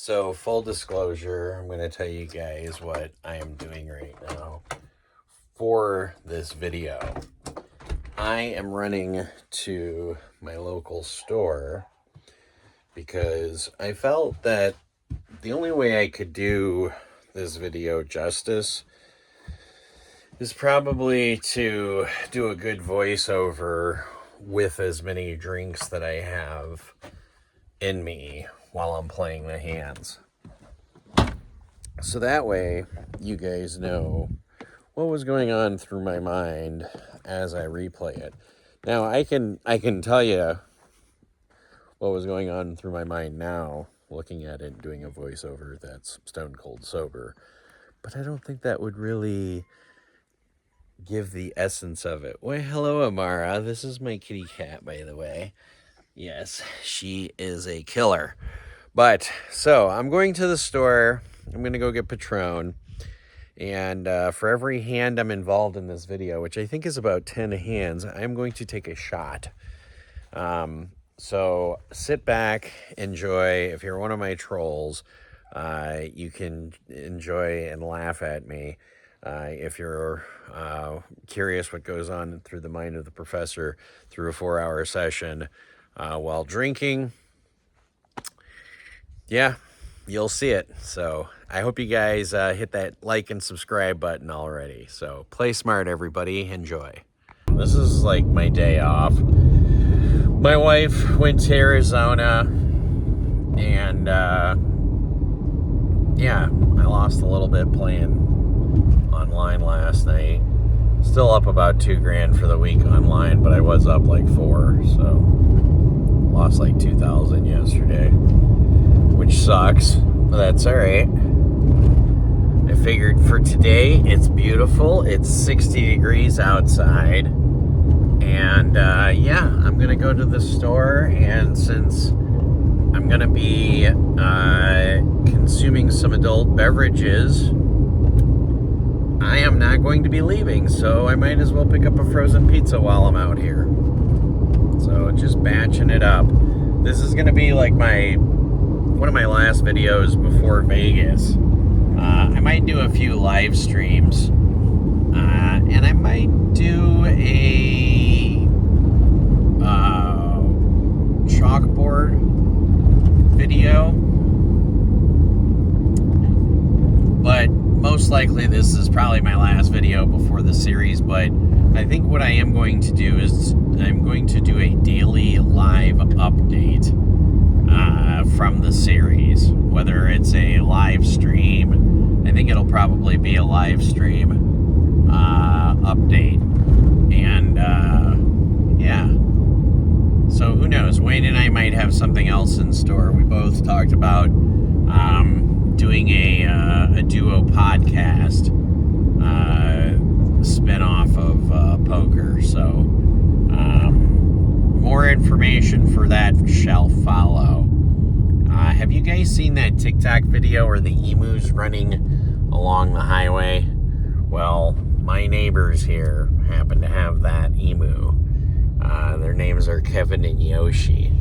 So, full disclosure, I'm going to tell you guys what I am doing right now for this video. I am running to my local store because I felt that the only way I could do this video justice is probably to do a good voiceover with as many drinks that I have in me while I'm playing the hands. So that way you guys know what was going on through my mind as I replay it. Now I can tell you what was going on through my mind now, looking at it, doing a voiceover that's stone cold sober. But I don't think that would really give the essence of it. Why, hello, Amara. This is my kitty cat, by the way. Yes, she is a killer. But, so, I'm going to the store. I'm going to go get Patron. And for every hand I'm involved in this video, which I think is about 10 hands, I'm going to take a shot. So sit back, enjoy. If you're one of my trolls, you can enjoy and laugh at me. If you're curious what goes on through the mind of the professor through a 4-hour session while drinking, yeah, you'll see it. So I hope you guys hit that like and subscribe button already. So play smart, everybody. Enjoy. This is like my day off. My wife went to Arizona, and yeah, I lost a little bit playing online last night. Still up about $2,000 for the week online, but I was up like 4, so lost like 2,000 yesterday, which sucks, but that's all right. I figured for today, it's beautiful. It's 60 degrees outside. And yeah, I'm going to go to the store, and since I'm going to be consuming some adult beverages, I am not going to be leaving, so I might as well pick up a frozen pizza while I'm out here. So just batching it up. This is going to be like one of my last videos before Vegas. I might do a few live streams, and I might do a chalkboard video, but most likely this is probably my last video before the series. But I think what I am going to do is I'm going to do a daily live update from the series, whether it's a live stream. I think it'll probably be a live stream update, and yeah, so who knows, Wayne and I might have something else in store. We both talked about doing a duo podcast spin-off of poker, so more information for that shall follow. Have you guys seen that TikTok video where the emus running along the highway? Well, my neighbors here happen to have that emu. Their names are Kevin and Yoshi.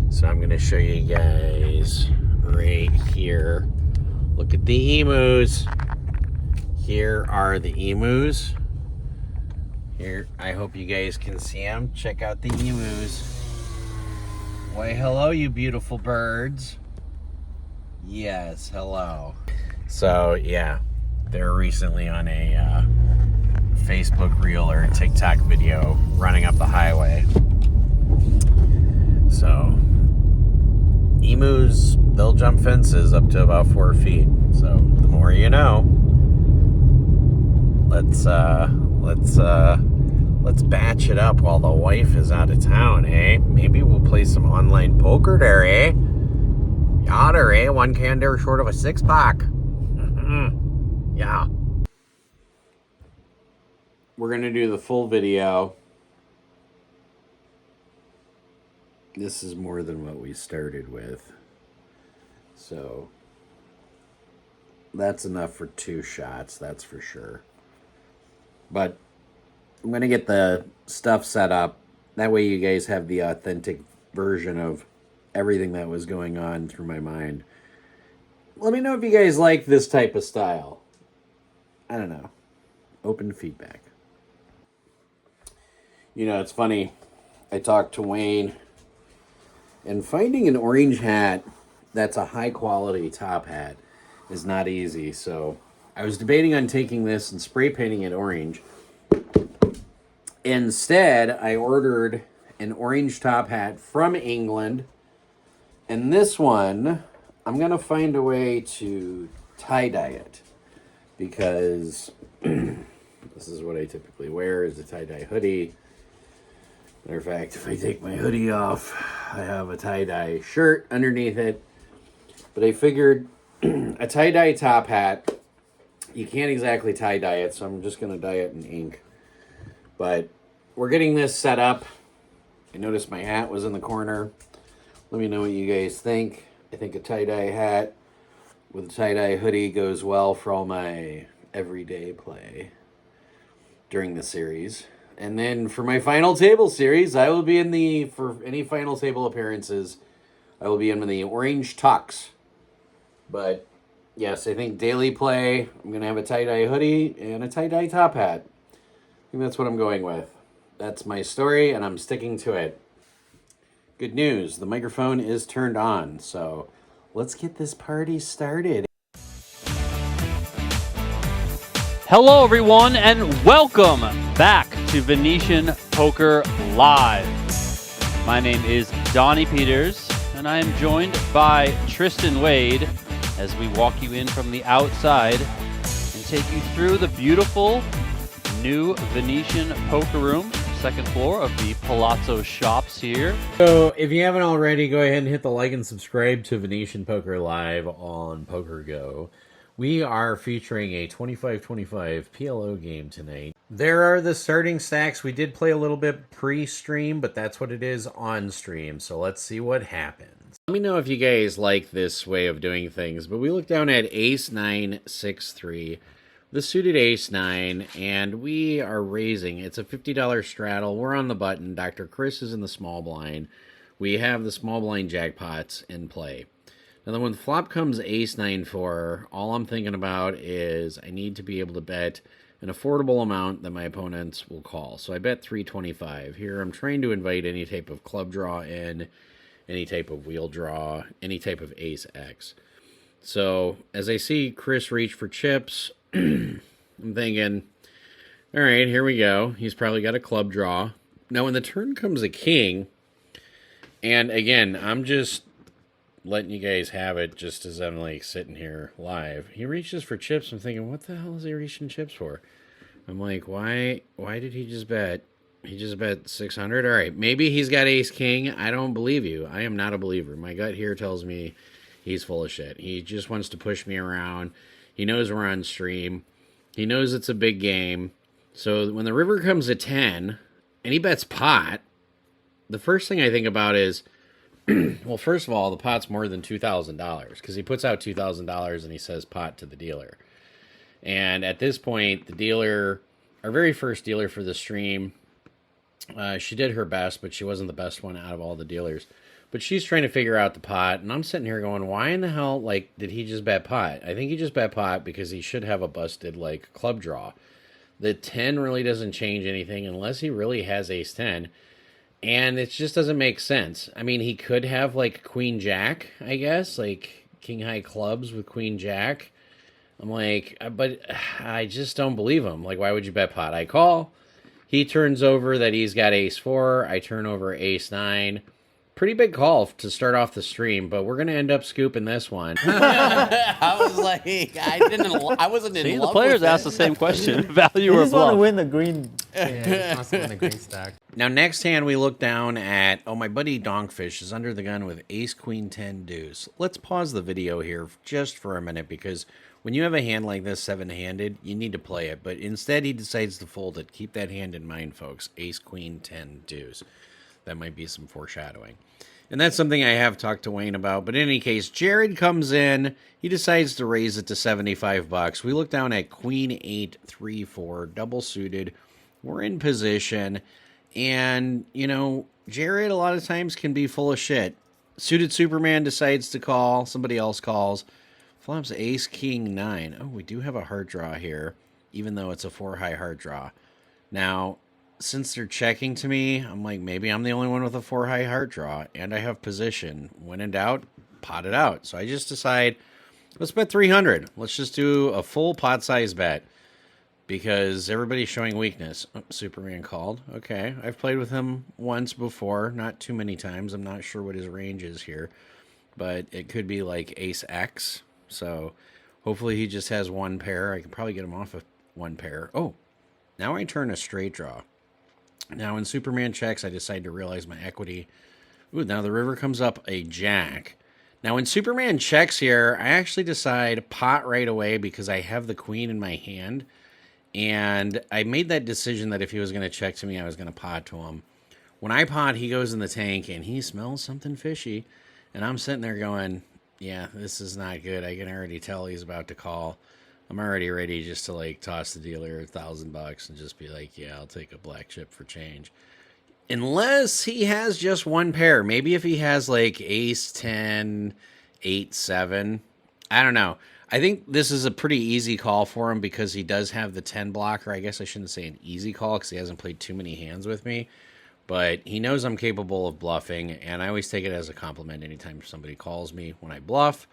So I'm going to show you guys right here. Look at the emus. Here are the emus. Here, I hope you guys can see them. Check out the emus. Why, hello, you beautiful birds. Yes, hello. So, yeah, they were recently on a Facebook reel or a TikTok video running up the highway. So, emus, they'll jump fences up to about 4 feet. So, the more you know. Let's batch it up while the wife is out of town, eh? Maybe we'll play some online poker there, eh? Yachter, eh? One can there short of a 6-pack. Yeah. We're going to do the full video. This is more than what we started with. So, that's enough for 2 shots, that's for sure. But I'm going to get the stuff set up. That way you guys have the authentic version of everything that was going on through my mind. Let me know if you guys like this type of style. I don't know. Open feedback. You know, it's funny. I talked to Wayne, and finding an orange hat that's a high quality top hat is not easy. So I was debating on taking this and spray painting it orange. Instead, I ordered an orange top hat from England. And this one, I'm going to find a way to tie-dye it. Because this is what I typically wear, is a tie-dye hoodie. Matter of fact, if I take my hoodie off, I have a tie-dye shirt underneath it. But I figured a tie-dye top hat, you can't exactly tie-dye it, so I'm just going to dye it in ink. But we're getting this set up. I noticed my hat was in the corner. Let me know what you guys think. I think a tie-dye hat with a tie-dye hoodie goes well for all my everyday play during the series. And then for my final table series, I will be for any final table appearances, I will be in the orange tux. But yes, I think daily play, I'm going to have a tie-dye hoodie and a tie-dye top hat. I think that's what I'm going with. That's my story, and I'm sticking to it. Good news, the microphone is turned on, so let's get this party started. Hello, everyone, and welcome back to Venetian Poker Live. My name is Donnie Peters, and I am joined by Tristan Wade as we walk you in from the outside and take you through the beautiful new Venetian poker room, second floor of the Palazzo Shops here. So if you haven't already, go ahead and hit the like and subscribe to Venetian Poker Live on Poker Go. We are featuring a 25-25 PLO game tonight. There are the starting stacks. We did play a little bit pre-stream, but that's what it is on stream. So let's see what happens. Let me know if you guys like this way of doing things. But we look down at Ace 9, 6, 3. The suited Ace 9, and we are raising. It's a $50 straddle. We're on the button. Dr. Chris is in the small blind. We have the small blind jackpots in play. Now, then when flop comes Ace 9, 4, all I'm thinking about is I need to be able to bet an affordable amount that my opponents will call. So I bet 325. Here I'm trying to invite any type of club draw in, any type of wheel draw, any type of Ace X. So as I see Chris reach for chips, I'm thinking, all right, here we go. He's probably got a club draw. Now, when the turn comes a king, and again, I'm just letting you guys have it just as I'm like sitting here live. He reaches for chips. I'm thinking, what the hell is he reaching chips for? I'm like, why did he just bet? He just bet 600. All right, maybe he's got ace king. I don't believe you. I am not a believer. My gut here tells me he's full of shit. He just wants to push me around. He knows we're on stream. He knows it's a big game. So when the river comes at 10 and he bets pot, the first thing I think about is, well, first of all, the pot's more than $2,000 because he puts out $2,000 and he says pot to the dealer. And at this point, the dealer, our very first dealer for the stream, she did her best, but she wasn't the best one out of all the dealers. But she's trying to figure out the pot, and I'm sitting here going, why in the hell, like, did he just bet pot? I think he just bet pot because he should have a busted, like, club draw. The 10 really doesn't change anything unless he really has ace 10, and it just doesn't make sense. I mean, he could have, like, queen jack, I guess, like, king high clubs with queen jack. I'm like, but I just don't believe him. Like, why would you bet pot? I call. He turns over that he's got ace 4. I turn over ace 9. Pretty big call to start off the stream, but we're going to end up scooping this one. I was like, I wasn't in love The players with asked the same question, value You or just want to bluff. win the green. Yeah, he just wants to win the green stack. Now, next hand, we look down at, my buddy Donkfish is under the gun with ace, queen, 10, deuce. Let's pause the video here just for a minute, because when you have a hand like this, seven-handed, you need to play it. But instead, he decides to fold it. Keep that hand in mind, folks. Ace, queen, 10, deuce. That might be some foreshadowing. And that's something I have talked to Wayne about. But in any case, Jared comes in. He decides to raise it to $75. We look down at queen 8, 3, 4, double suited. We're in position. And, you know, Jared a lot of times can be full of shit. Suited Superman decides to call. Somebody else calls. Flops ace, king, 9. Oh, we do have a heart draw here, even though it's a 4-high heart draw. Now, since they're checking to me, I'm like, maybe I'm the only one with a 4-high heart draw, and I have position. When in doubt, pot it out. So I just decide, let's bet 300. Let's just do a full pot size bet because everybody's showing weakness. Oh, Superman called. Okay, I've played with him once before, not too many times. I'm not sure what his range is here, but it could be like ace X. So hopefully he just has one pair. I can probably get him off of one pair. Oh, now I turn a straight draw. Now when Superman checks, I decide to realize my equity. Ooh, now the river comes up a jack. Now when Superman checks here, I actually decide pot right away because I have the queen in my hand. And I made that decision that if he was going to check to me, I was going to pot to him. When I pot, he goes in the tank and he smells something fishy. And I'm sitting there going, yeah, this is not good. I can already tell he's about to call. I'm already ready just to like toss the dealer $1,000 and just be like, yeah, I'll take a black chip for change. Unless he has just one pair. Maybe if he has like ace 10, 8, 7. I don't know. I think this is a pretty easy call for him because he does have the 10 blocker. I guess I shouldn't say an easy call because he hasn't played too many hands with me. But he knows I'm capable of bluffing, and I always take it as a compliment anytime somebody calls me when I bluff.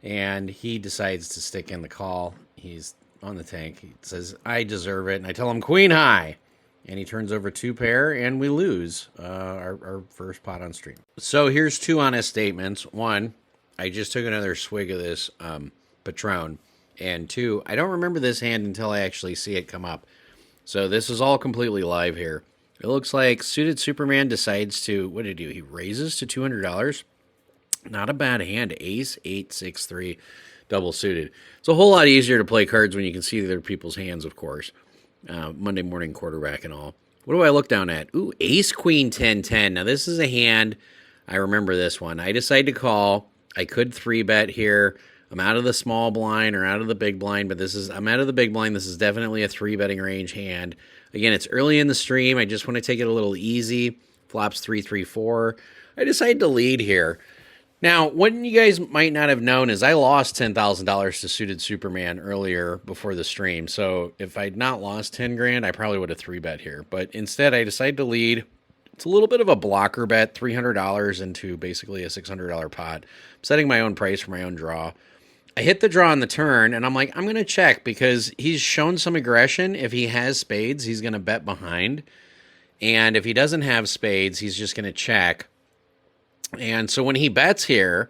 And he decides to stick in the call. He's on the tank. He says, I deserve it. And I tell him queen high. And he turns over 2 pair, and we lose our first pot on stream. So here's 2 honest statements. 1, I just took another swig of this Patron. And 2, I don't remember this hand until I actually see it come up. So this is all completely live here. It looks like suited Superman decides to, what did he do? He raises to $200. Not a bad hand. Ace, 8, 6, 3, double suited. It's a whole lot easier to play cards when you can see other people's hands, of course. Monday morning quarterback and all. What do I look down at? Ooh, ace, queen, 10, 10. Now, this is a hand. I remember this one. I decide to call. I could 3-bet here. I'm out of the small blind or out of the big blind, but I'm out of the big blind. This is definitely a 3-betting range hand. Again, it's early in the stream. I just want to take it a little easy. Flops 3, 3, 4. I decide to lead here. Now, what you guys might not have known is I lost $10,000 to suited Superman earlier before the stream. So if I'd not lost 10 grand, I probably would have 3-bet here. But instead, I decided to lead. It's a little bit of a blocker bet, $300 into basically a $600 pot. I'm setting my own price for my own draw. I hit the draw on the turn, and I'm like, I'm going to check because he's shown some aggression. If he has spades, he's going to bet behind. And if he doesn't have spades, he's just going to check. And so when he bets here,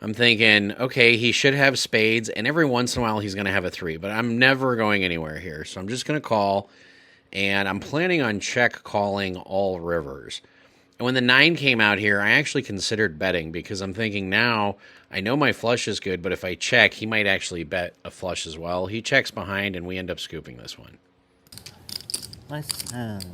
I'm thinking, okay, he should have spades, and every once in a while he's going to have a 3. But I'm never going anywhere here, so I'm just going to call. And I'm planning on check calling all rivers. And when the 9 came out here, I actually considered betting because I'm thinking now I know my flush is good, but if I check, he might actually bet a flush as well. He checks behind, and we end up scooping this one. Nice hand.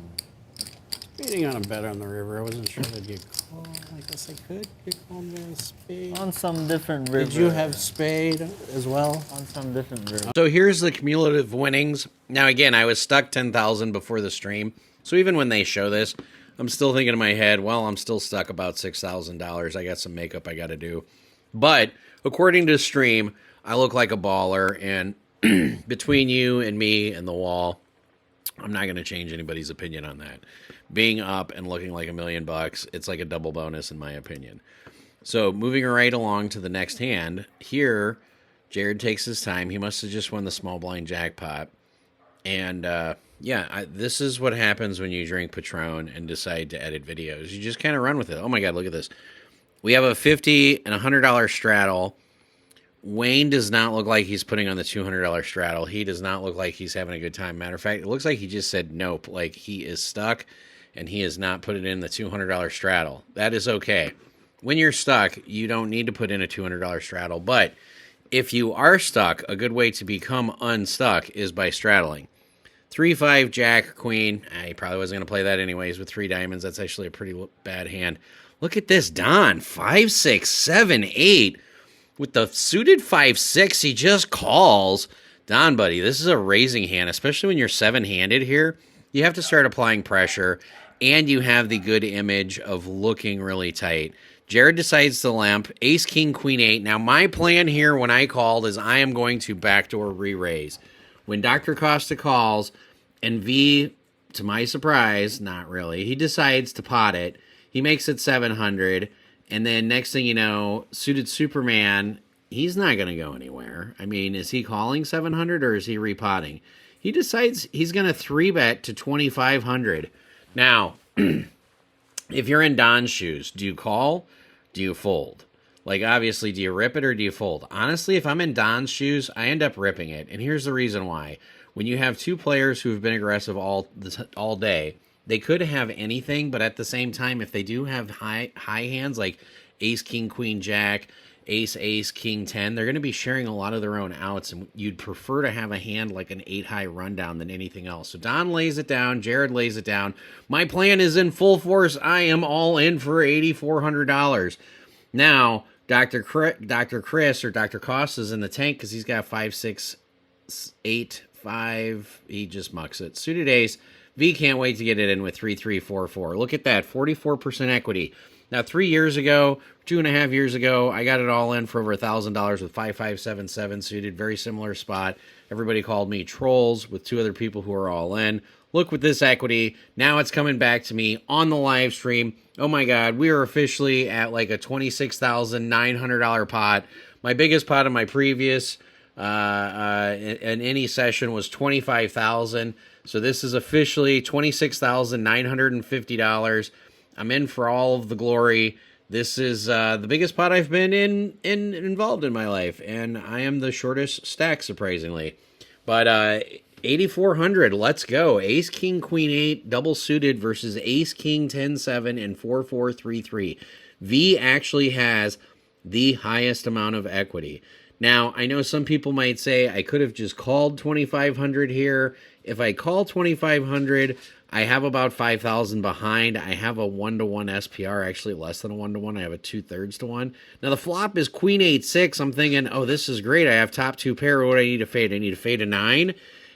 Beating on a bet on the river. I wasn't sure that you call. I guess I could. You called me a spade. On some different river. Did you have spade as well? On some different river. So here's the cumulative winnings. Now, again, I was stuck 10,000 before the stream. So even when they show this, I'm still thinking in my head, well, I'm still stuck about $6,000. I got some makeup I got to do. But according to stream, I look like a baller. And between you and me and the wall, I'm not going to change anybody's opinion on that. Being up and looking like $1 million, it's like a double bonus in my opinion. So moving right along to the next hand, here, Jared takes his time. He must have just won the small blind jackpot. And this is what happens when you drink Patron and decide to edit videos. You just kind of run with it. Oh my God, look at this. We have a $50 and $100 straddle. Wayne does not look like he's putting on the $200 straddle. He does not look like he's having a good time. Matter of fact, it looks like he just said nope. Like he is stuck and he has not put it in the $200 straddle. That is okay. When you're stuck, you don't need to put in a $200 straddle. But if you are stuck, a good way to become unstuck is by straddling. 3, 5, jack, queen. I probably wasn't going to play that anyways with 3 diamonds. That's actually a pretty bad hand. Look at this, Don. 5, 6, 7, 8. With the suited 5, 6, he just calls. Don, buddy, this is a raising hand, especially when you're 7-handed here. You have to start applying pressure, and you have the good image of looking really tight. Jared decides to limp. Ace, king, queen, 8. Now, my plan here when I called is I am going to backdoor re-raise. When Dr. Costa calls and V, to my surprise, not really, he decides to pot it. He makes it 700. And then next thing you know, suited Superman, he's not going to go anywhere. I mean, is he calling 700 or is he repotting? He decides he's going to 3-bet to 2,500. Now, if you're in Don's shoes, do you call? Do you fold? Like, obviously, do you rip it or do you fold? Honestly, if I'm in Don's shoes, I end up ripping it. And here's the reason why. When you have two players who have been aggressive all day, they could have anything, but at the same time, if they do have high hands like ace, king, queen, jack, ace, king, 10, they're going to be sharing a lot of their own outs, and you'd prefer to have a hand like an 8-high rundown than anything else. So Don lays it down, Jared lays it down. My plan is in full force. I am all in for $8,400. Now, Dr. Chris or Dr. Costa's in the tank because he's got 5, 6, 8, 5. He just mucks it. Suited ace. V can't wait to get it in with 3, 3, 4, 4. Look at that, 44% equity. Now, 3 years ago, 2.5 years ago, I got it all in for over $1,000 with 5, 5, 7, 7 suited. Very similar spot. Everybody called me trolls with 2 other people who are all in. Look with this equity. Now it's coming back to me on the live stream. Oh my God, we are officially at like a $26,900 pot. My biggest pot of my previous in any session was $25,000. So this is officially $26,950. I'm in for all of the glory. This is the biggest pot I've been involved in my life, and I am the shortest stack, surprisingly. But 8,400, let's go. Ace, king, queen, 8, double suited versus ace, king, 10, 7, and 4, 4, 3, 3. V actually has the highest amount of equity. Now, I know some people might say I could have just called 2,500 here. If I call 2,500, I have about 5,000 behind. I have a 1-to-1 SPR, actually less than a 1-to-1. I have a 2/3 to 1. Now, the flop is queen 8-6. I'm thinking, oh, this is great. I have top 2 pair. What do I need to fade? I need to fade a 9,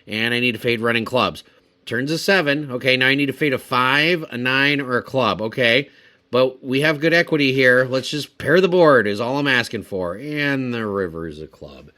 and I need to fade running clubs. Turns a 7. Okay, now I need to fade a 5, a 9, or a club. Okay, but we have good equity here. Let's just pair the board is all I'm asking for. And the river is a club.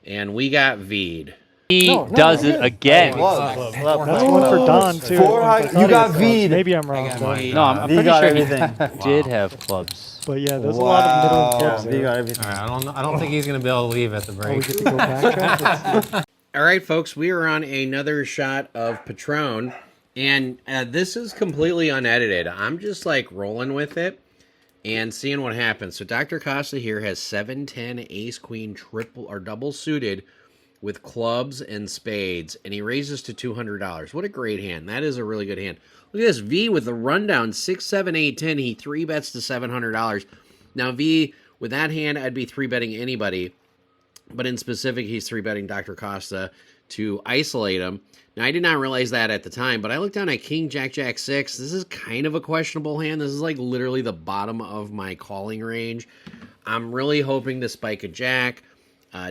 And we got V'd. He does it again. Club. That's one for Don, too. You got V'd. Maybe I'm wrong. No, I'm V pretty got sure everything. he did have clubs. But yeah, there's a lot of middle clubs V there. got everything. All right, I don't think he's going to be able to leave at the Oh, we break. get to go backtrack? All right, folks, we are on another shot of Patron, and this is completely unedited. I'm just like rolling with it and seeing what happens. So Dr. Costa here has 7, 10, ace, queen, triple or double suited with clubs and spades, and he raises to $200. What a great hand. That is a really good hand. Look at this, V with the rundown, 6, 7, 8, 10. He 3-bets to $700. Now, V, with that hand, I'd be 3-betting anybody, but in specific, he's 3-betting Dr. Costa to isolate him. Now, I did not realize that at the time, but I looked down at king, jack, jack, 6. This is kind of a questionable hand. This is like literally the bottom of my calling range. I'm really hoping to spike a jack,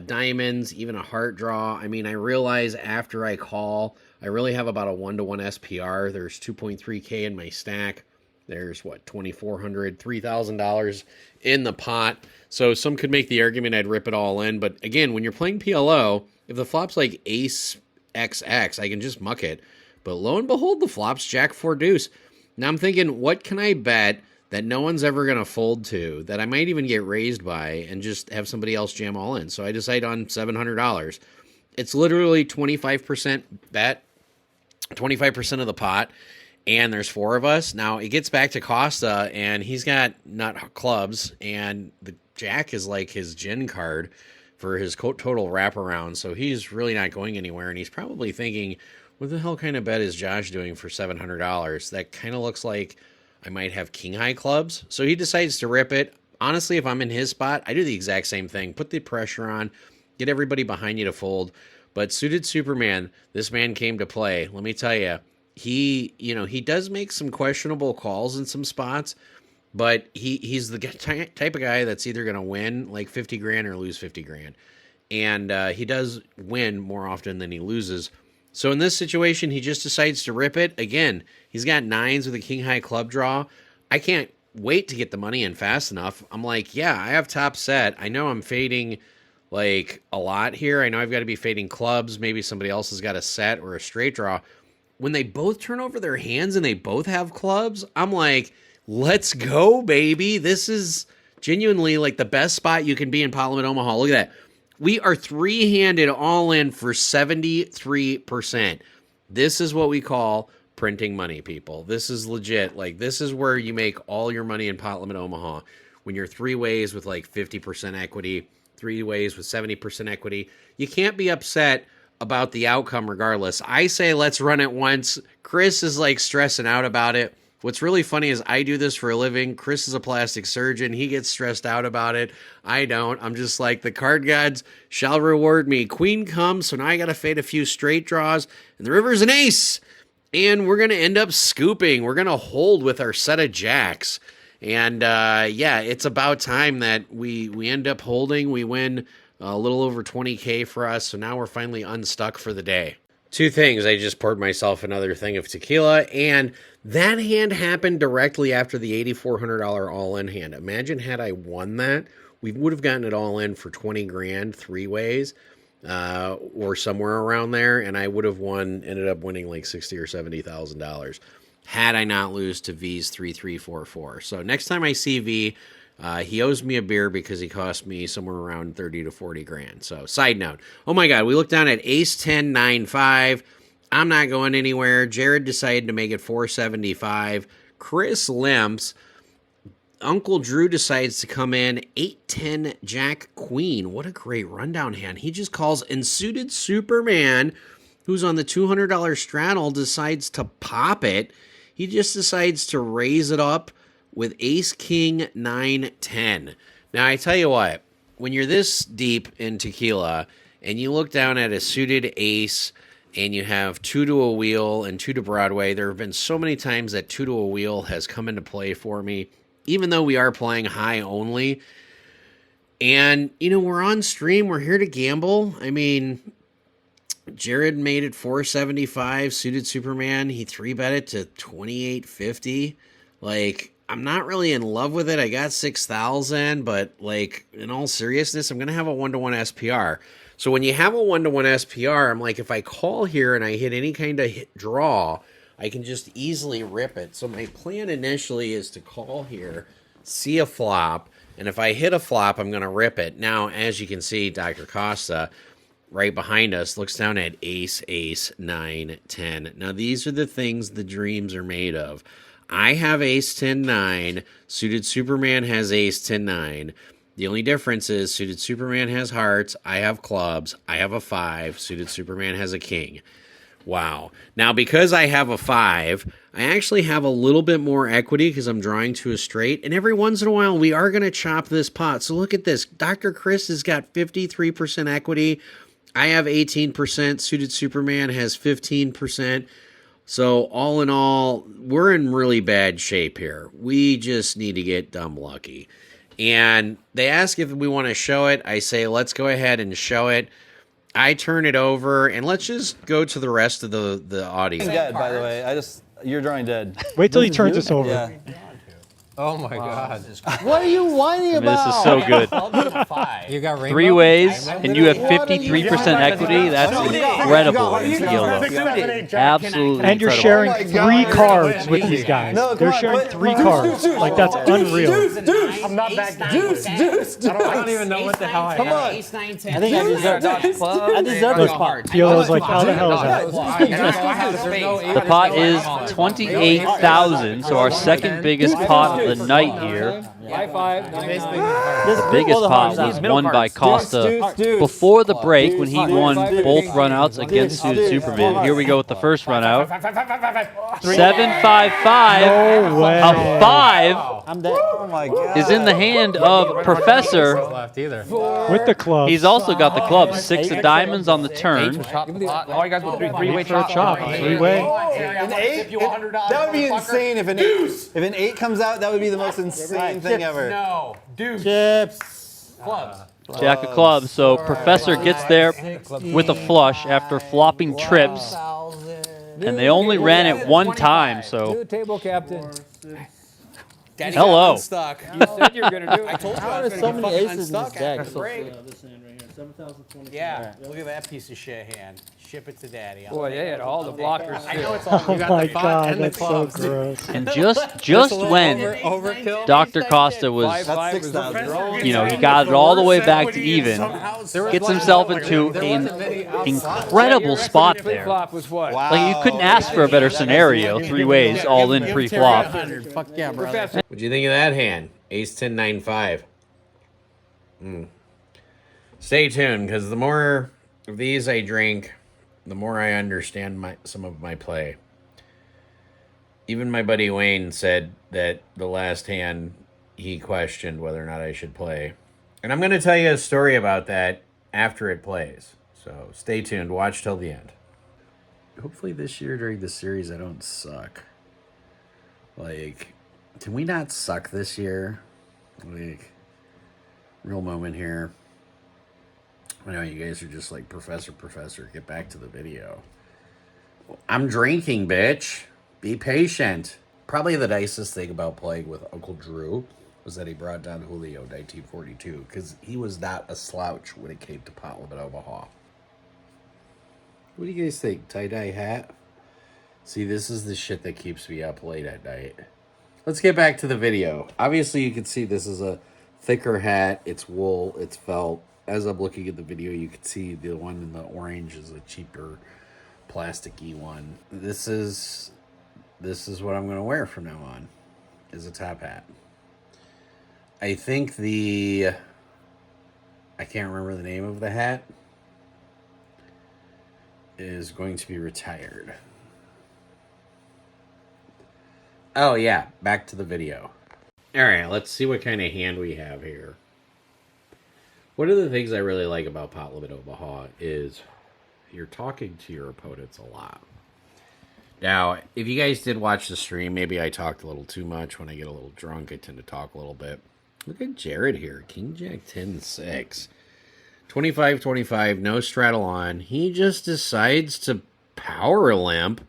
diamonds, even a heart draw. I mean, I realize after I call, I really have about a 1-to-1 SPR. There's 2.3K in my stack. There's what, $2,400, $3,000 in the pot. So some could make the argument I'd rip it all in. But again, when you're playing PLO, if the flop's like ace XX, I can just muck it. But lo and behold, the flop's jack 4 deuce. Now I'm thinking, what can I bet that no one's ever going to fold to, that I might even get raised by, and just have somebody else jam all in? So I decide on $700. It's literally 25% bet, 25% of the pot, and there's 4 of us. Now it gets back to Costa, and he's got nut clubs, and the jack is like his gin card for his total wraparound, so he's really not going anywhere, and he's probably thinking, what the hell kind of bet is Josh doing for $700? That kind of looks like I might have king-high clubs. So he decides to rip it. Honestly, if I'm in his spot, I do the exact same thing. Put the pressure on, get everybody behind you to fold. But suited Superman, this man came to play. Let me tell you, he does make some questionable calls in some spots, but he's the type of guy that's either going to win like 50 grand or lose 50 grand. And he does win more often than he loses. So in this situation, he just decides to rip it. Again, he's got 9s with a king-high club draw. I can't wait to get the money in fast enough. I'm like, yeah, I have top set. I know I'm fading like a lot here. I know I've got to be fading clubs. Maybe somebody else has got a set or a straight draw. When they both turn over their hands and they both have clubs, I'm like, let's go, baby. This is genuinely like the best spot you can be in Pot Limit Omaha. Look at that. We are three-handed all in for 73%. This is what we call printing money, people. This is legit. Like, this is where you make all your money in Pot Limit Omaha. When you're three ways with like 50% equity, three ways with 70% equity, you can't be upset about the outcome regardless. I say let's run it once. Chris is like stressing out about it. What's really funny is I do this for a living. Chris is a plastic surgeon. He gets stressed out about it. I don't. I'm just like, the card gods shall reward me. Queen comes, so now I got to fade a few straight draws, and the river's an ace. And we're going to end up scooping. We're going to hold with our set of jacks. And yeah, it's about time that we end up holding. We win a little over 20K for us. So now we're finally unstuck for the day. Two things. I just poured myself another thing of tequila, and that hand happened directly after the $8,400 all-in hand. Imagine had I won that, we would have gotten it all in for 20 grand, three ways, or somewhere around there, and I would have ended up winning like $60,000 or $70,000 had I not lose to V's 3344. So next time I see V, he owes me a beer because he cost me somewhere around 30 to 40 grand. So side note, oh my God, we looked down at ace 10, 9, 5. I'm not going anywhere. Jared decided to make it 475. Chris limps. Uncle Drew decides to come in 8, 10, Jack, Queen. What a great rundown hand. He just calls, and Suited Superman, who's on the $200 straddle, decides to pop it. He just decides to raise it up with ace, king, 9, 10. Now, I tell you what, when you're this deep in tequila and you look down at a suited ace and you have 2 to a wheel and 2 to Broadway, there have been so many times that 2 to a wheel has come into play for me, even though we are playing high only. And, you know, we're on stream. We're here to gamble. I mean, Jared made it 475, Suited Superman. He 3-bet it to 2850. Like, I'm not really in love with it. I got 6,000, but like, in all seriousness, I'm going to have a 1-to-1 SPR. So when you have a 1-to-1 SPR, I'm like, if I call here and I hit any kind of draw, I can just easily rip it. So my plan initially is to call here, see a flop, and if I hit a flop, I'm going to rip it. Now, as you can see, Dr. Costa, right behind us, looks down at ace, ace, 9, 10. Now, these are the things the dreams are made of. I have ace 10 9. Suited Superman has ace 10 9. The only difference is Suited Superman has hearts. I have clubs. I have a 5. Suited Superman has a king. Wow. Now, because I have a 5, I actually have a little bit more equity because I'm drawing to a straight. And every once in a while, we are going to chop this pot. So look at this. Dr. Chris has got 53% equity. I have 18%. Suited Superman has 15%. So all in all, we're in really bad shape here. We just need to get dumb lucky. And they ask if we want to show it. I say, let's go ahead and show it. I turn it over, and let's just go to the rest of the audience. Dead, by the way. You're drawing dead. Wait till he turns this over. Yeah. Oh my God. What are you whining This is so good. You got rainbow? 3 ways, and you have 53% equity. That's incredible in tequila. Absolutely And you're incredible. sharing 3 cards with these guys. No, come They're on, sharing wait. 3 cards. Like, that's unreal. I'm not back down. I don't even know what the hell I Come have. on. Ace 9, 10. I think I deserve I deserve this pot. PLO's like, how the hell is that? The pot is 28,000, so our second biggest pot of the night here. The biggest pot was won by Costa before the break when he won both runouts against Suited Superman. Here we go with the first runout. 755. No way. A 5 I'm dead. Oh my God. is in the hand of Professor. Left either. With the club. He's also got the club. 6 of diamonds on the turn. All you guys with three-way for a chop. 3-way. An 8? That would be insane if an 8 comes out. That would be the most insane thing ever. No. Deuce. Chips. Clubs. Jack of clubs. So Professor gets there with a flush after flopping trips. And they only ran it one time, so Table captain. Daddy Hello. got unstuck. You said you were gonna do it. I told you How I are was so going to many get fucking aces in this unstuck deck? after the break. This hand right here, 7,020. Yeah, look at that piece of shit hand. Ship it to Daddy. Boy, they had all the blockers. I know it's all. Oh You got my the font god, and the that's so clubs. gross. And just when Overkill. Dr. Costa was, That's Five 6,000. you know, he got it all the way back to even, gets himself into an incredible spot there. Flop was what? Wow. Like, you couldn't ask for a better scenario. 3 ways, all in pre-flop. Fuck yeah, brother. Professor. What'd you think of that hand? Ace 10 9 5. Stay tuned, because the more of these I drink, the more I understand some of my play. Even my buddy Wayne said that the last hand he questioned whether or not I should play. And I'm going to tell you a story about that after it plays. So stay tuned. Watch till the end. Hopefully this year during the series I don't suck. Like, can we not suck this year? Like, real moment here. I know you guys are just like, Professor, get back to the video. I'm drinking, bitch. Be patient. Probably the nicest thing about playing with Uncle Drew was that he brought down Julio 1942, because he was not a slouch when it came to pot limit Omaha. What do you guys think? Tie-dye hat? See, this is the shit that keeps me up late at night. Let's get back to the video. Obviously, you can see this is a thicker hat. It's wool. It's felt. As I'm looking at the video, you can see the one in the orange is a cheaper plasticky one. This is what I'm going to wear from now on, is a top hat. I think I can't remember the name of the hat, is going to be retired. Oh yeah, back to the video. All right, let's see what kind of hand we have here. One of the things I really like about Pot Limit Omaha is you're talking to your opponents a lot. Now, if you guys did watch the stream, maybe I talked a little too much. When I get a little drunk, I tend to talk a little bit. Look at Jared here. King Jack 10-6. 25-25, no straddle on. He just decides to power limp.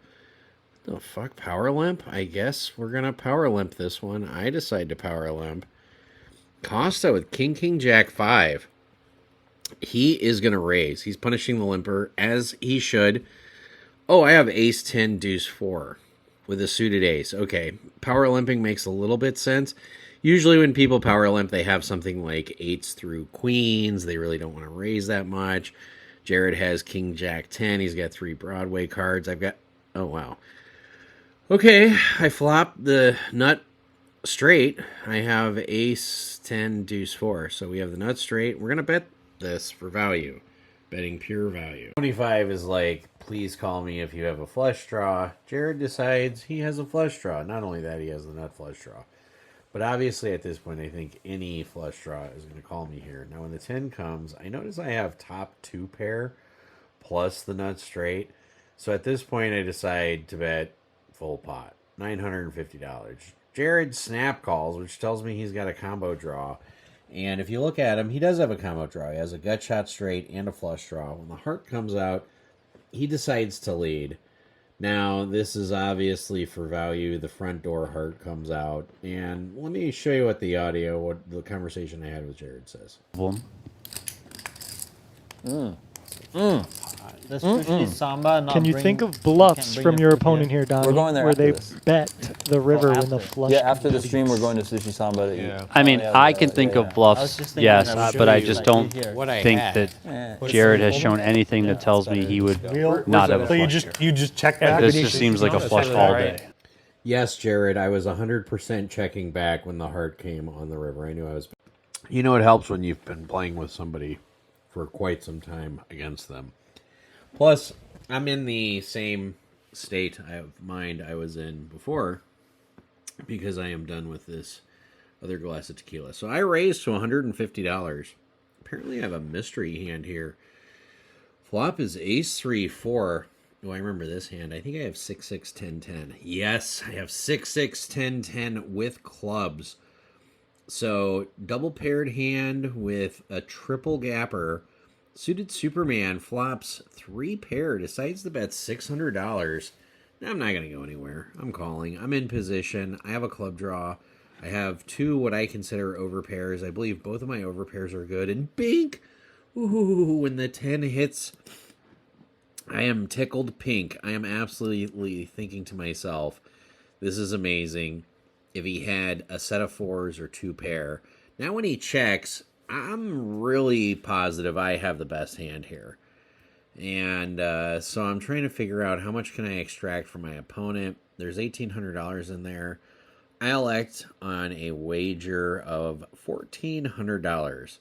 What the fuck, power limp? I guess we're going to power limp this one. I decide to power limp. Costa with King Jack 5. He is going to raise. He's punishing the limper, as he should. Oh, I have ace 10 deuce 4 with a suited ace. Okay, power limping makes a little bit sense. Usually when people power limp, they have something like 8s through queens. They really don't want to raise that much. Jared has King Jack 10. He's got 3 Broadway cards. I've got... Oh, wow. Okay, I flopped the nut straight. I have ace 10 deuce 4. So we have the nut straight. We're going to bet this for value. Betting pure value. 25 is like, please call me if you have a flush draw. Jared decides he has a flush draw. Not only that, he has the nut flush draw. But obviously at this point, I think any flush draw is going to call me here. Now when the 10 comes, I notice I have top 2 pair plus the nut straight. So at this point, I decide to bet full pot. $950. Jared snap calls, which tells me he's got a combo draw. And if you look at him, he does have a combo draw. He has a gut shot straight and a flush draw. When the heart comes out, he decides to lead. Now, this is obviously for value. The front door heart comes out. And let me show you what the conversation I had with Jared says. The sushi samba. Not Can you bring- think of bluffs can't bring from it your for opponent here. here, Donnie? We're going there where after they this. bet the river when the after. flush. Yeah, after the stream, we're going to Sushi Samba to eat. I mean, I can think of I was bluffs, just thinking yes, I would but show I you, just like, don't here. What I think had. that Yeah. Jared has shown anything that tells me he would not have a So flush draw. you just check back. This just seems like a flush all day. Yes, Jared, I was 100% checking back when the heart came on the river. I knew I was... You know, it helps when you've been playing with somebody for quite some time against them. Plus, I'm in the same state of mind I was in before, because I am done with this other glass of tequila. So I raised to $150. Apparently I have a mystery hand here. Flop is ace 3-4. Oh, I remember this hand. I think I have 6-6-10-10. Yes, I have 6-6-10-10 with clubs. So double paired hand with a triple gapper. Suited Superman flops 3 pair, decides to bet $600. Now, I'm not going to go anywhere. I'm calling. I'm in position. I have a club draw. I have two what I consider overpairs. I believe both of my overpairs are good. And bink! Ooh, when the 10 hits, I am tickled pink. I am absolutely thinking to myself, this is amazing. If he had a set of 4s or 2 pair. Now when he checks, I'm really positive I have the best hand here. And so I'm trying to figure out how much can I extract from my opponent. There's $1,800 in there. I elect on a wager of $1,400.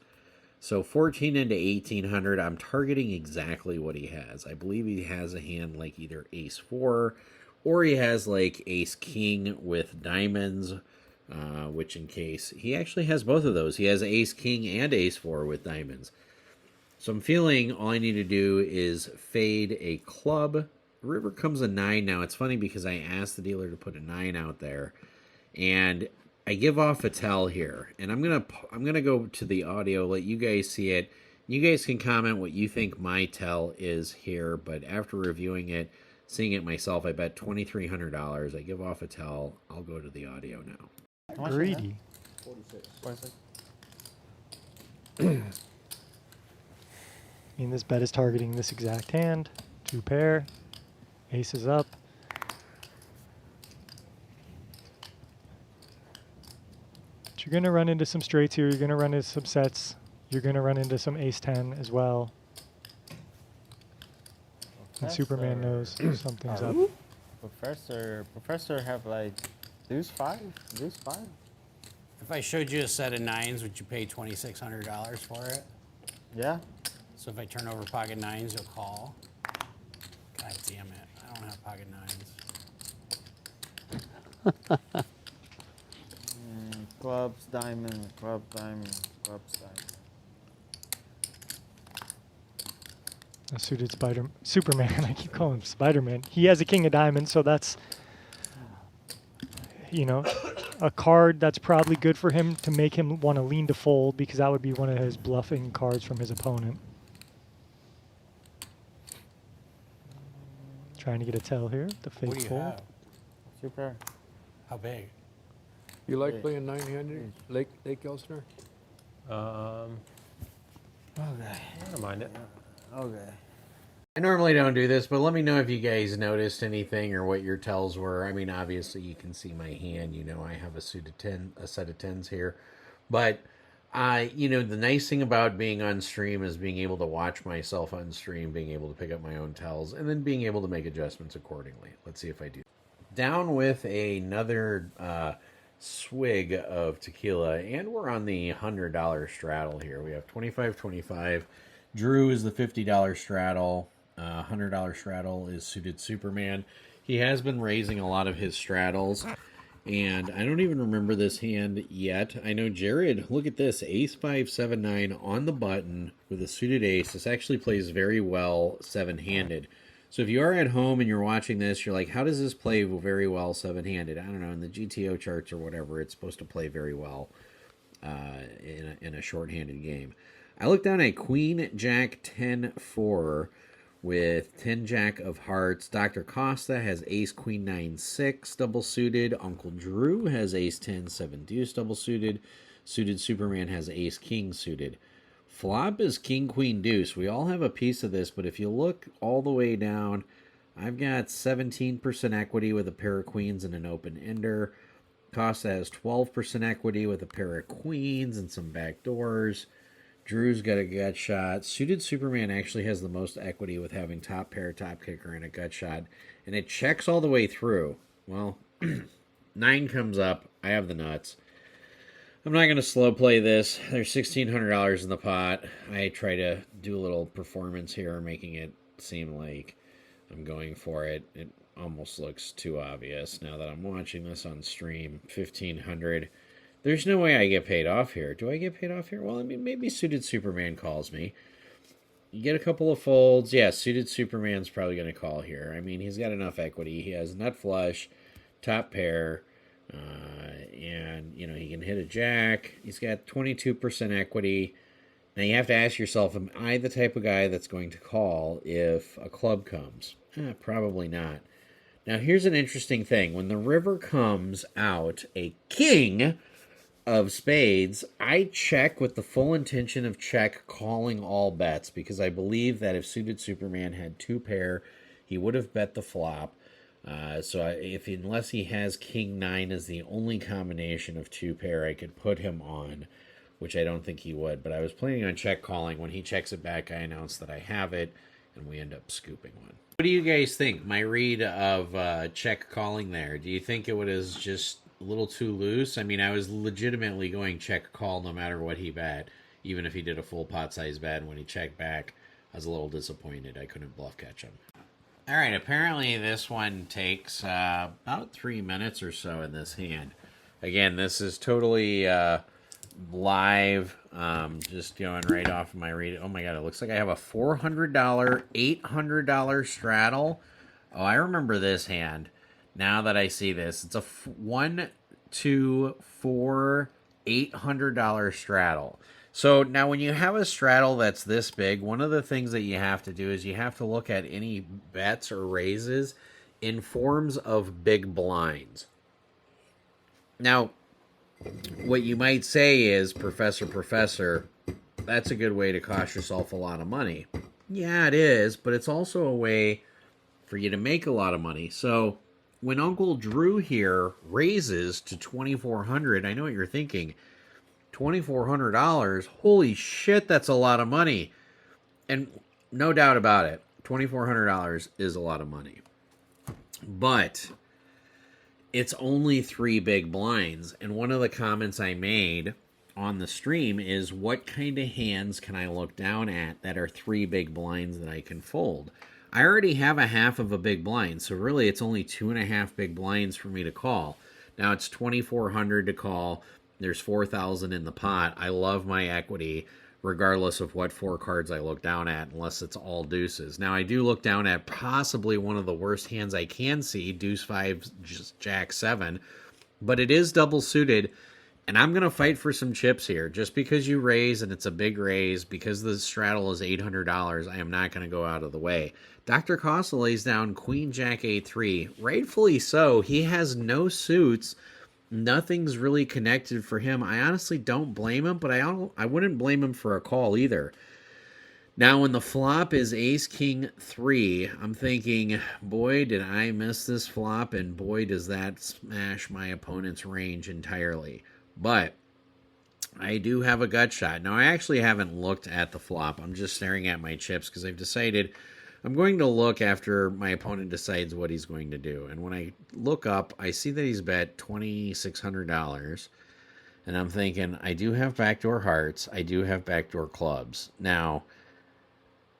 So 14 into 1,800, I'm targeting exactly what he has. I believe he has a hand like either ace 4 or he has like ace king with diamonds, which in case he actually has both of those. He has ace king and ace 4 with diamonds. So I'm feeling all I need to do is fade a club. The river comes a 9 now. It's funny because I asked the dealer to put a 9 out there, and I give off a tell here. And I'm gonna go to the audio, let you guys see it. You guys can comment what you think my tell is here. But after reviewing it, seeing it myself, I bet $2,300. I give off a tell. I'll go to the audio now. Greedy. 46. I mean, this bet is targeting this exact hand. 2 pair. Ace is up. But you're going to run into some straights here. You're going to run into some sets. You're going to run into some ace 10 as well. And Superman knows something's up. Professor have like deuce 5? If I showed you a set of 9s, would you pay $2,600 for it? Yeah. So if I turn over pocket 9s, you'll call. God damn it. I don't have pocket 9s. Clubs, diamond, clubs, diamond, clubs, diamond. A suited Superman. I keep calling him Spider-Man. He has a king of diamonds, so that's, you know, a card that's probably good for him to make him want to lean to fold, because that would be one of his bluffing cards from his opponent. Trying to get a tell here. The fake What do you fold. have? Super. How big? You like playing 9-handed, Lake Elsinore? Okay. I don't mind it. Okay. I normally don't do this, but let me know if you guys noticed anything or what your tells were. I mean, obviously you can see my hand. You know, I have a set of 10s here. But, you know, the nice thing about being on stream is being able to watch myself on stream, being able to pick up my own tells, and then being able to make adjustments accordingly. Let's see if I do. Down with another swig of tequila, and we're on the $100 straddle here. We have 25-25. Drew is the $50 straddle. $100 straddle is suited Superman. He has been raising a lot of his straddles, and I don't even remember this hand yet. I know Jared, look at this, ace 5, 7, 9 on the button with a suited ace. This actually plays very well 7-handed. So if you are at home and you're watching this, you're like, how does this play very well 7-handed? I don't know, in the GTO charts or whatever, it's supposed to play very well in a short-handed game. I look down at Queen Jack 10-4 with 10 Jack of Hearts. Dr. Costa has Ace Queen 9-6 double suited. Uncle Drew has Ace 10 7 deuce double suited. Suited Superman has Ace King suited. Flop is King Queen Deuce. We all have a piece of this, but if you look all the way down, I've got 17% equity with a pair of queens and an open ender. Costa has 12% equity with a pair of queens and some back doors. Drew's got a gut shot. Suited Superman actually has the most equity with having top pair, top kicker, and a gut shot. And it checks all the way through. Well, 9 comes up. I have the nuts. I'm not going to slow play this. There's $1,600 in the pot. I try to do a little performance here, making it seem like I'm going for it. It almost looks too obvious now that I'm watching this on stream. $1,500. There's no way I get paid off here. Do I get paid off here? Well, I mean, maybe Suited Superman calls me. You get a couple of folds. Yeah, Suited Superman's probably going to call here. I mean, he's got enough equity. He has nut flush, top pair, and, you know, he can hit a jack. He's got 22% equity. Now, you have to ask yourself, am I the type of guy that's going to call if a club comes? Probably not. Now, here's an interesting thing. When the river comes out, a king of spades, I check with the full intention of check calling all bets because I believe that if suited Superman had 2 pair, he would have bet the flop. Unless he has King 9 as the only combination of 2 pair, I could put him on, which I don't think he would. But I was planning on check calling. When he checks it back, I announce that I have it, and we end up scooping one. What do you guys think? My read of check calling there. Do you think it was just a little too loose? I mean, I was legitimately going check call no matter what he bet, even if he did a full pot size bet. And when he checked back, I was a little disappointed. I couldn't bluff catch him. All right, apparently this one takes about 3 minutes or so in this hand. Again, this is totally live, just going right off of my read. Oh my God, it looks like I have a $400, $800 straddle. Oh, I remember this hand. Now that I see this, it's a $1, $2, $4, $800 straddle. So now when you have a straddle that's this big, one of the things that you have to do is you have to look at any bets or raises in forms of big blinds. Now, what you might say is, Professor, that's a good way to cost yourself a lot of money. Yeah, it is, but it's also a way for you to make a lot of money. So when Uncle Drew here raises to $2,400, I know what you're thinking. $2,400, holy shit, that's a lot of money. And no doubt about it, $2,400 is a lot of money. But it's only 3 big blinds. And one of the comments I made on the stream is, what kind of hands can I look down at that are 3 big blinds that I can fold? I already have a half of a big blind, so really it's only 2.5 big blinds for me to call. Now it's $2,400 to call. There's 4,000 in the pot. I love my equity, regardless of what 4 cards I look down at, unless it's all deuces. Now, I do look down at possibly one of the worst hands I can see, deuce 5, jack 7, but it is double suited, and I'm going to fight for some chips here. Just because you raise, and it's a big raise, because the straddle is $800, I am not going to go out of the way. Dr. Costa lays down queen, jack, a3. Rightfully so. He has no suits. Nothing's really connected for him. I honestly don't blame him, but I wouldn't blame him for a call either. Now, when the flop is ace, king, 3, I'm thinking, boy, did I miss this flop, and boy, does that smash my opponent's range entirely. But I do have a gut shot. Now, I actually haven't looked at the flop. I'm just staring at my chips because I've decided I'm going to look after my opponent decides what he's going to do. And when I look up, I see that he's bet $2,600. And I'm thinking, I do have backdoor hearts. I do have backdoor clubs. Now,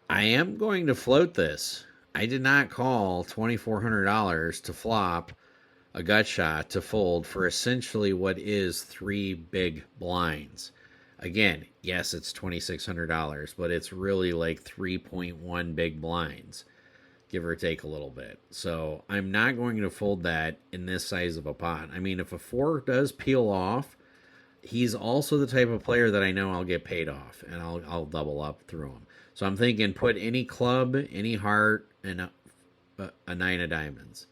I am going to float this. I did not call $2,400 to flop a gut shot to fold for essentially what is 3 big blinds. Again, yes, it's $2,600, but it's really like 3.1 big blinds, give or take a little bit. So I'm not going to fold that in this size of a pot. I mean, if a 4 does peel off, he's also the type of player that I know I'll get paid off, and I'll double up through him. So I'm thinking put any club, any heart, and a 9 of diamonds.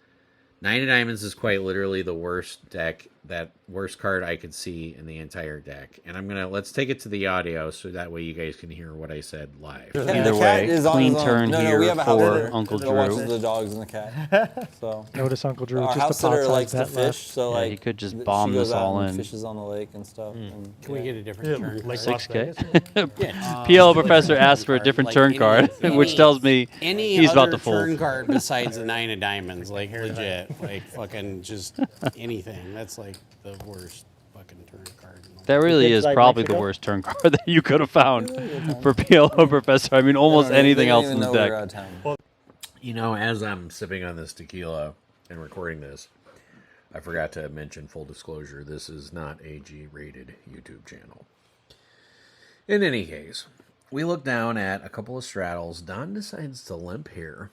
9 of diamonds is quite literally the worst deck, that worst card I could see in the entire deck. And let's take it to the audio so that way you guys can hear what I said live. Either way, clean turn here for Uncle Drew. Watches the dogs and the cat. So Notice Uncle Drew our just house a pot sitter size likes to bet fish, left. so Yeah, like he could just she bomb goes this out all and in. fishes on the lake and stuff. And, Can we get a different turn? Like card? 6K. PLO Professor asked for a different turn card, which tells me Any he's other about to fold. turn card besides the 9 of diamonds, like legit, like fucking just anything. That's like the worst fucking turn card. That really think is like probably the Mexico? worst turn card that you could have found for PLO Professor. I mean, almost anything else in the deck. You know, as I'm sipping on this tequila and recording this, I forgot to mention, full disclosure, this is not a G-rated YouTube channel. In any case, we look down at a couple of straddles. Don decides to limp here.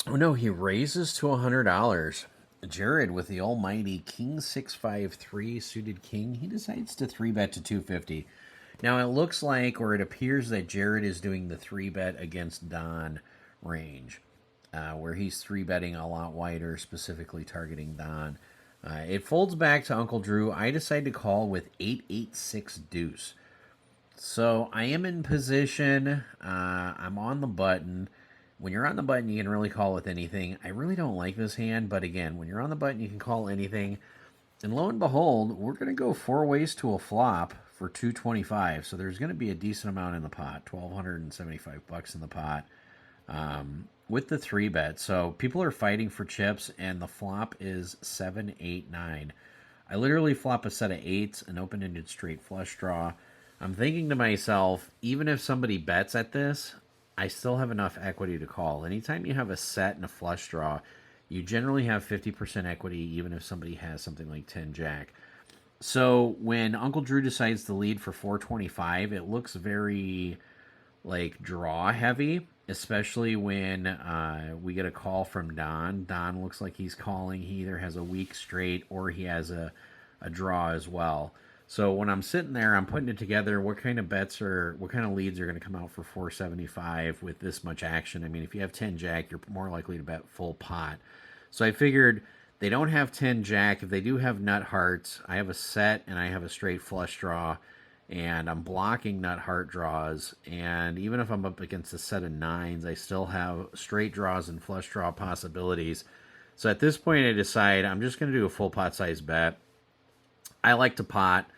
Oh no, he raises to $100. Jared with the almighty king 653 suited king, he decides to 3-bet to 250. Now it looks like, or it appears that Jared is doing the 3-bet against Don range, where he's 3-betting a lot wider, specifically targeting Don. It folds back to Uncle Drew. I decide to call with 8-8-6 deuce. So I am in position. I'm on the button. When you're on the button, you can really call with anything. I really don't like this hand, but again, when you're on the button, you can call anything. And lo and behold, we're going to go 4 ways to a flop for 225. So there's going to be a decent amount in the pot, $1,275 in the pot, with the 3-bet. So people are fighting for chips, and the flop is 7, 8, 9. I literally flop a set of 8s, an open-ended straight flush draw. I'm thinking to myself, even if somebody bets at this, I still have enough equity to call. Anytime you have a set and a flush draw, you generally have 50% equity, even if somebody has something like 10-jack. So when Uncle Drew decides to lead for 425, it looks very like draw heavy, especially when we get a call from Don. Don looks like he's calling. He either has a weak straight or he has a draw as well. So when I'm sitting there, I'm putting it together. What kind of leads are going to come out for 475 with this much action? I mean, if you have 10-jack, you're more likely to bet full pot. So I figured they don't have 10-jack. If they do have nut hearts, I have a set and I have a straight flush draw, and I'm blocking nut heart draws. And even if I'm up against a set of 9s, I still have straight draws and flush draw possibilities. So at this point, I decide I'm just going to do a full pot size bet. I like to pot.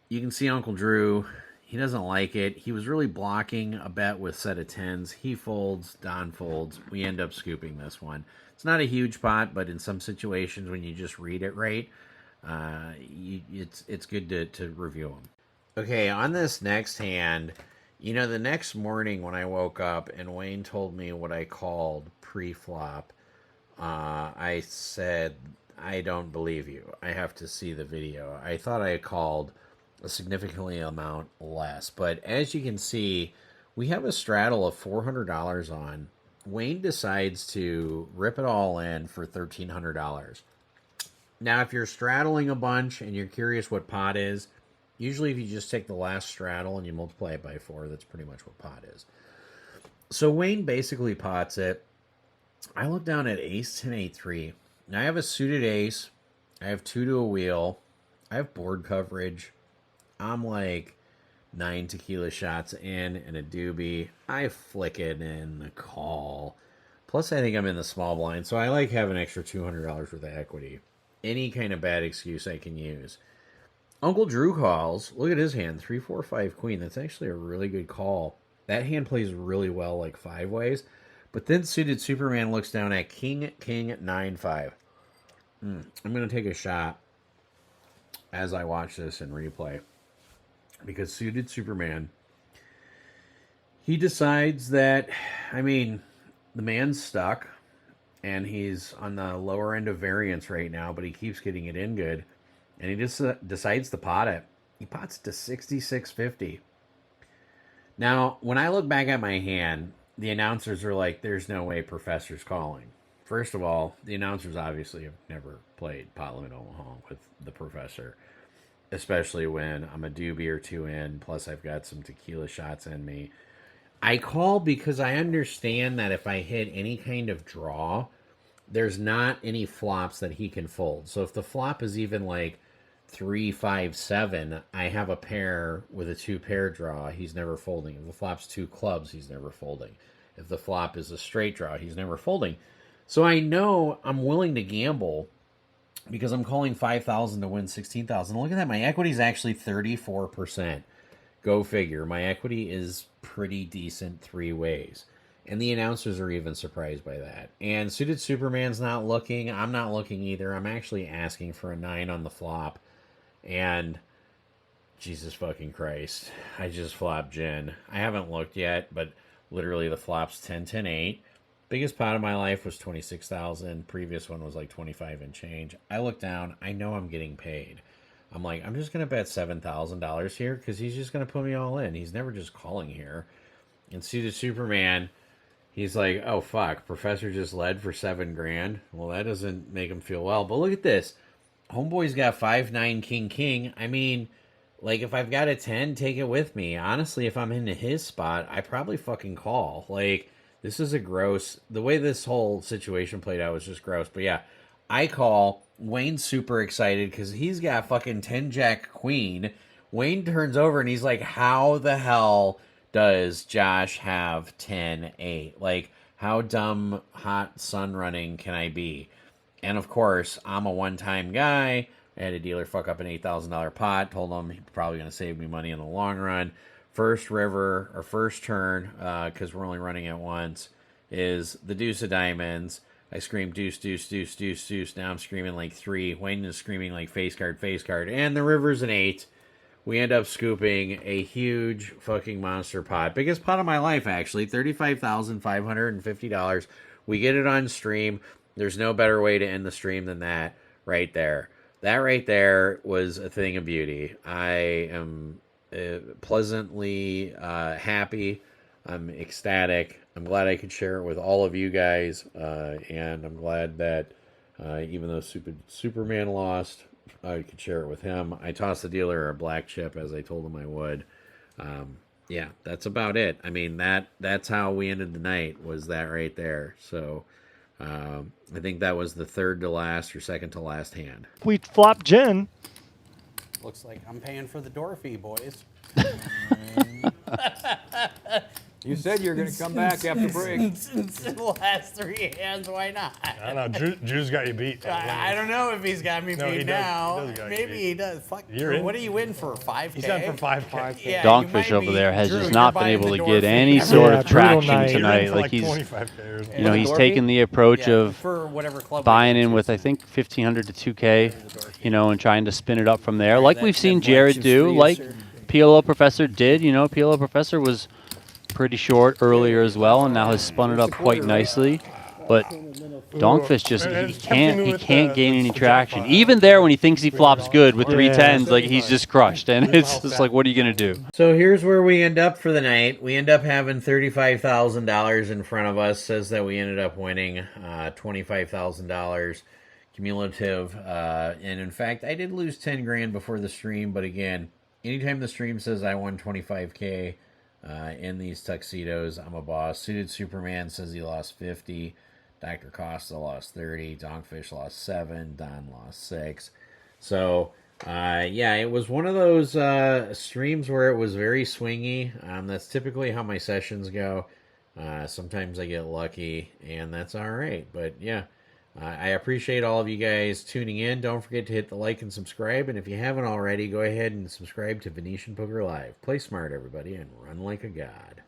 You can see Uncle Drew, he doesn't like it. He was really blocking a bet with set of 10s. He folds, Don folds. We end up scooping this one. It's not a huge pot, but in some situations when you just read it right, it's good to review them. Okay, on this next hand, you know, the next morning when I woke up and Wayne told me what I called pre-flop, I said, I don't believe you. I have to see the video. I thought I had called a significantly amount less. But as you can see, we have a straddle of $400 on. Wayne decides to rip it all in for $1,300. Now, if you're straddling a bunch and you're curious what pot is, usually if you just take the last straddle and you multiply it by 4, that's pretty much what pot is. So Wayne basically pots it. I look down at ace 10, 8, 3. Now I have a suited ace. I have 2 to a wheel. I have board coverage. I'm like 9 tequila shots in and a doobie. I flick it in the call. Plus, I think I'm in the small blind, so I like having extra $200 worth of equity. Any kind of bad excuse I can use. Uncle Drew calls. Look at his hand, 3, 4, 5, queen. That's actually a really good call. That hand plays really well, like 5 ways. But then suited Superman looks down at king, 9, 5. I'm going to take a shot as I watch this in replay. Because suited Superman, he decides that, I mean, the man's stuck, and he's on the lower end of variance right now, but he keeps getting it in good, and he just decides to pot it. He pots to 66.50. Now, when I look back at my hand, the announcers are like, there's no way Professor's calling. First of all, the announcers obviously have never played Pot Limit Omaha with the Professor. Especially when I'm a doobie or 2 in, plus I've got some tequila shots in me. I call because I understand that if I hit any kind of draw, there's not any flops that he can fold. So if the flop is even like 3, 5, 7, I have a pair with a 2-pair draw, he's never folding. If the flop's 2 clubs, he's never folding. If the flop is a straight draw, he's never folding. So I know I'm willing to gamble because I'm calling 5,000 to win 16,000. Look at that. My equity is actually 34%. Go figure. My equity is pretty decent 3 ways. And the announcers are even surprised by that. And suited Superman's not looking. I'm not looking either. I'm actually asking for a 9 on the flop. And Jesus fucking Christ. I just flopped gin. I haven't looked yet, but literally the flop's 10, 10, 8. Biggest pot of my life was 26,000. Previous one was like 25 and change. I look down. I know I'm getting paid. I'm like, I'm just going to bet $7,000 here because he's just going to put me all in. He's never just calling here. And suited Superman, he's like, oh, fuck. Professor just led for $7,000. Well, that doesn't make him feel well. But look at this. Homeboy's got 5, 9, king, king. I mean, like, if I've got a 10, take it with me. Honestly, if I'm into his spot, I probably fucking call. Like, this is a gross... The way this whole situation played out was just gross. But yeah, I call. Wayne's super excited because he's got fucking 10 Jack Queen. Wayne turns over and he's like, how the hell does Josh have 10-8? Like, how dumb hot sun running can I be? And of course, I'm a one-time guy. I had a dealer fuck up an $8,000 pot. Told him he's probably going to save me money in the long run. First river, or first turn, because we're only running it once, is the deuce of diamonds. I scream deuce, deuce, deuce, deuce, deuce. Now I'm screaming like 3. Wayne is screaming like face card, face card. And the river's an 8. We end up scooping a huge fucking monster pot. Biggest pot of my life, actually. $35,550. We get it on stream. There's no better way to end the stream than that right there. That right there was a thing of beauty. I am pleasantly happy. I'm ecstatic. I'm glad I could share it with all of you guys, and I'm glad that even though Superman lost, I could share it with him. I tossed the dealer a black chip as I told him I would. Yeah, that's about it. I mean, that's how we ended the night, was that right there. So I think that was the third to last or second to last hand. We flopped Jen. Looks like I'm paying for the door fee, boys. You said you were going to come back after break. Since the last 3 hands, why not? I don't know. Drew's got you beat. I don't know if he's got me No, he beat does. now. He does got you Maybe beat. he does. Fuck. You're in. What are you in for? 5K? He's done for 5K. Yeah, Donkfish you might over be- there has Drew, just you're not been buying able the to door get fee. any Yeah, sort of brutal traction night. tonight. For Like he's, 25K or something. you know, he's Door taking fee? the approach Yeah, of for whatever club buying we're in with, I think, 1,500 to 2K, you know, and trying to spin it up from there, like we've seen Jared do, like PLO Professor did. You know, PLO Professor was pretty short earlier as well, and now has spun it up quite nicely. But Donkfish just he can't gain any traction. Even there, when he thinks he flops good with 310s, like he's just crushed, and it's just like, what are you gonna do? So here's where we end up for the night. We end up having $35,000 in front of us. Says that we ended up winning $25,000 cumulative. And in fact, I did lose 10 grand before the stream. But again, anytime the stream says I won 25K in these tuxedos, I'm a boss. Suited Superman says he lost 50. Dr. Costa lost 30. Donkfish lost 7. Don lost 6. So, yeah, it was one of those streams where it was very swingy. That's typically how my sessions go. Sometimes I get lucky, and that's all right. But, yeah, I appreciate all of you guys tuning in. Don't forget to hit the like and subscribe. And if you haven't already, go ahead and subscribe to Venetian Poker Live. Play smart, everybody, and run like a god.